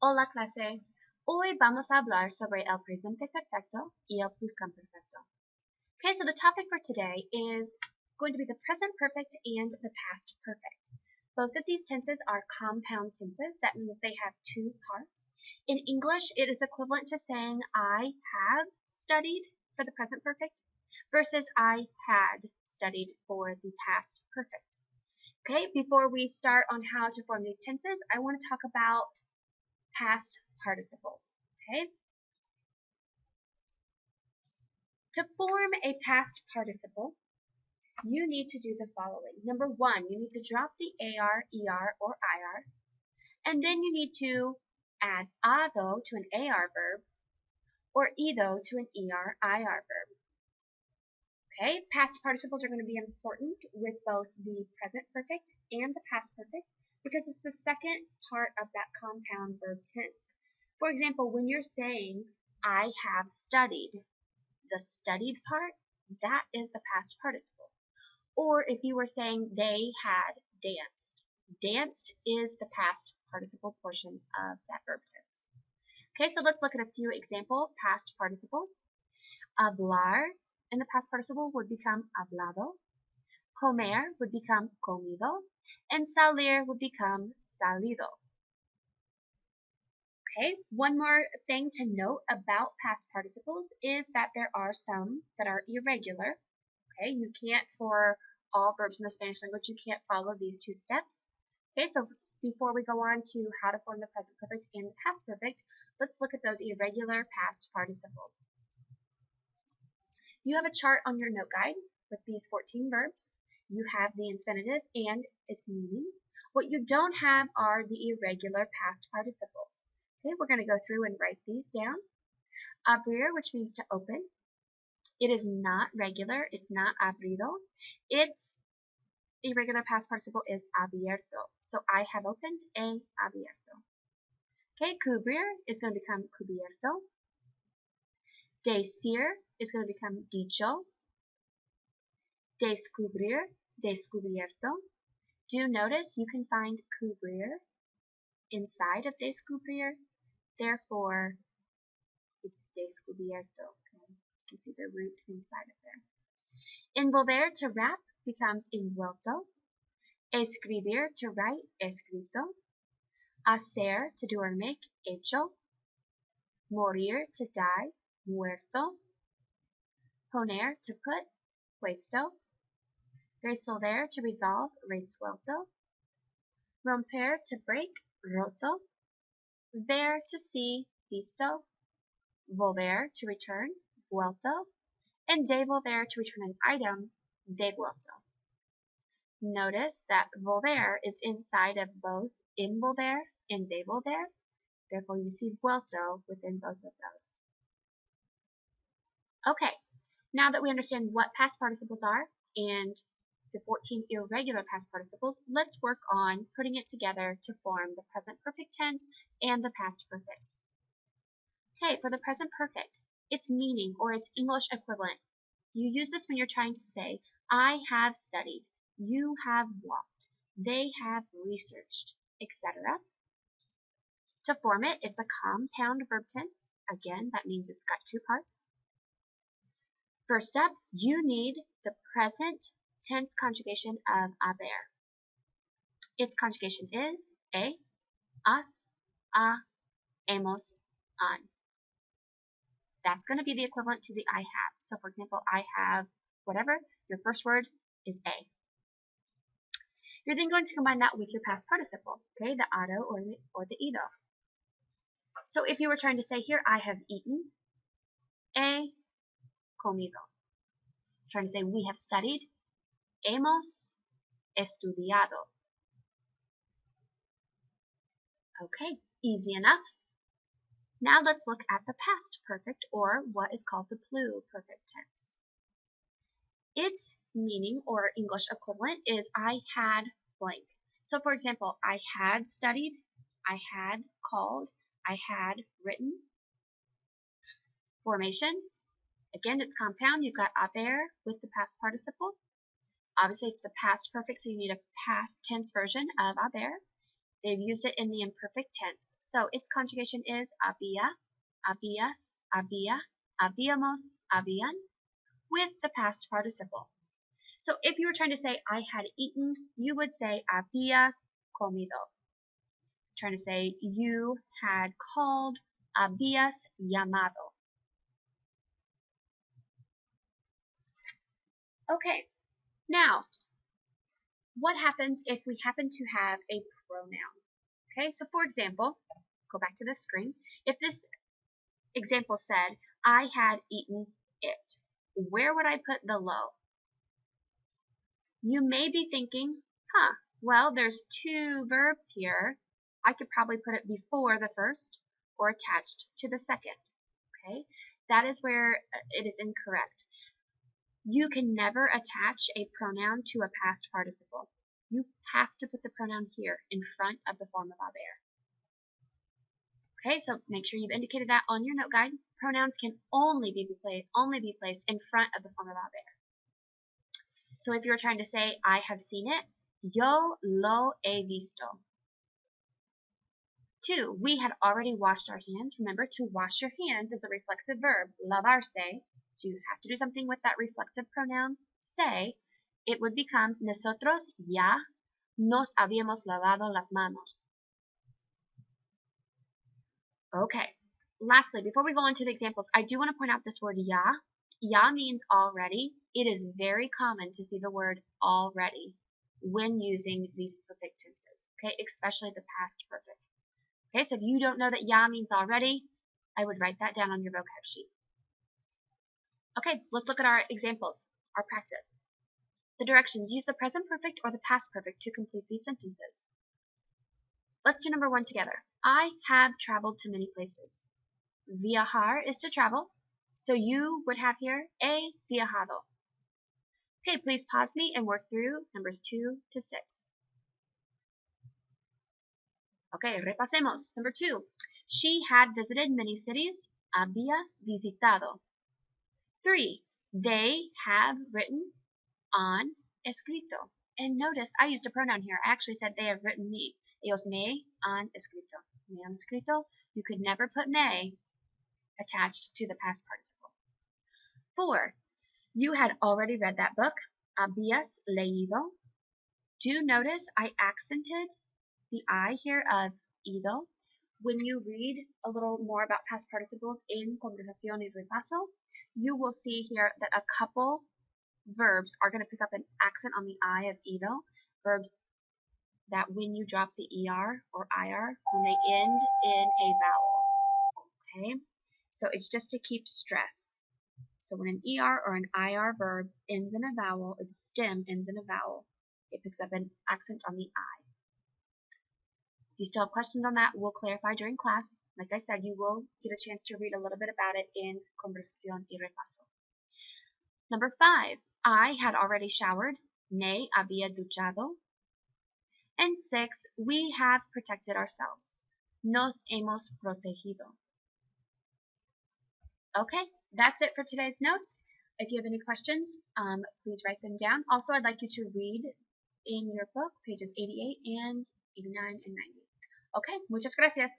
Hola clase, hoy vamos a hablar sobre el presente perfecto y el pluscuamperfecto. Okay, so the topic for today is going to be the present perfect and the past perfect. Both of these tenses are compound tenses. That means they have two parts. In English, it is equivalent to saying I have studied for the present perfect versus I had studied for the past perfect. Okay, before we start on how to form these tenses, I want to talk about past participles. Okay? To form a past participle, you need to do the following. Number one, you need to drop the AR, ER, or IR, and then you need to add ado to an AR verb or ido to an ER, IR verb. Okay, past participles are going to be important with both the present perfect and the past perfect because it's the second part of that compound verb tense. For example, when you're saying, I have studied, the studied part, that is the past participle. Or if you were saying they had danced, danced is the past participle portion of that verb tense. Okay, so let's look at a few example past participles. Hablar in the past participle would become hablado. Comer would become comido. And salir would become salido. Okay, one more thing to note about past participles is that there are some that are irregular. Okay, you can't, for all verbs in the Spanish language, you can't follow these two steps. Okay, so before we go on to how to form the present perfect and the past perfect, let's look at those irregular past participles. You have a chart on your note guide with these 14 verbs. You have the infinitive and its meaning. What you don't have are the irregular past participles. Okay, we're going to go through and write these down. Abrir, which means to open. It is not regular. It's not abrido. Its irregular past participle is abierto. So I have opened, he abierto. Okay, cubrir is going to become cubierto. Decir is going to become dicho. Descubrir, descubierto. Do notice you can find cubrir inside of descubrir. Therefore, it's descubierto. Okay? You can see the root inside of there. Envolver, to wrap, becomes envuelto. Escribir, to write, escrito. Hacer, to do or make, hecho. Morir, to die, muerto. Poner, to put, puesto. Resolver, to resolve, resuelto. Romper, to break, roto. Ver, to see, visto. Volver, to return, vuelto. And devolver, to return an item, devuelto. Notice that volver is inside of both envolver and devolver. Therefore, you see vuelto within both of those. Okay, now that we understand what past participles are and the 14 irregular past participles, let's work on putting it together to form the present perfect tense and the past perfect. Okay, for the present perfect, its meaning or its English equivalent. You use this when you're trying to say, I have studied, you have walked, they have researched, etc. To form it, it's a compound verb tense. Again, that means it's got two parts. First up, you need the present tense conjugation of haber. Its conjugation is he, has, ha, hemos, han. That's going to be the equivalent to the I have. So for example, I have whatever, your first word is a. You're then going to combine that with your past participle, okay, the ado or the ido. So if you were trying to say here, I have eaten, he comido. Trying to say we have studied, hemos estudiado. Okay, easy enough. Now let's look at the past perfect, or what is called the pluperfect tense. Its meaning or English equivalent is I had blank. So for example, I had studied, I had called, I had written. Formation, again, it's compound. You've got haber with the past participle. Obviously, it's the past perfect, so you need a past tense version of haber. They've used it in the imperfect tense. So its conjugation is había, habías, había, habíamos, habían, with the past participle. So if you were trying to say I had eaten, you would say había comido. Trying to say you had called, habías llamado. Okay, now, what happens if we happen to have a pronoun? Okay, so for example, go back to the screen. If this example said, I had eaten it, where would I put the lo? You may be thinking, well, there's two verbs here. I could probably put it before the first or attached to the second. Okay, that is where it is incorrect. You can never attach a pronoun to a past participle. You have to put the pronoun here in front of the form of haber. Okay, so make sure you've indicated that on your note guide. Pronouns can only be placed in front of the form of haber. So if you're trying to say, I have seen it, yo lo he visto. 2. We had already washed our hands. Remember, to wash your hands is a reflexive verb, lavarse. So you have to do something with that reflexive pronoun, se. It would become, nosotros ya nos habíamos lavado las manos. Okay, lastly, before we go into the examples, I do want to point out this word ya. Ya means already. It is very common to see the word already when using these perfect tenses, okay, especially the past perfect. Okay, so if you don't know that ya means already, I would write that down on your vocab sheet. Okay, let's look at our examples, our practice. The directions: use the present perfect or the past perfect to complete these sentences. Let's do number 1 together. I have traveled to many places. Viajar is to travel, so you would have here he viajado. Okay, please pause me and work through numbers 2 to 6. Okay, repasemos. Number 2. She had visited many cities. Había visitado. 3. They have written. Han escrito. And notice I used a pronoun here. I actually said they have written me. Ellos me han escrito. Me han escrito. You could never put me attached to the past participle. 4. You had already read that book. Habías leído. Do notice I accented the I here of ido. When you read a little more about past participles in Conversación y Repaso, you will see here that a couple verbs are going to pick up an accent on the I of ido. Verbs that when you drop the ER or IR, when they end in a vowel. Okay? So it's just to keep stress. So when an ER or an IR verb ends in a vowel, its stem ends in a vowel, it picks up an accent on the I. If you still have questions on that, we'll clarify during class. Like I said, you will get a chance to read a little bit about it in Conversación y Repaso. Number 5, I had already showered. Me había duchado. And 6, we have protected ourselves. Nos hemos protegido. Okay, that's it for today's notes. If you have any questions, please write them down. Also, I'd like you to read in your book pages 88 and 89 and 90. Okay, muchas gracias.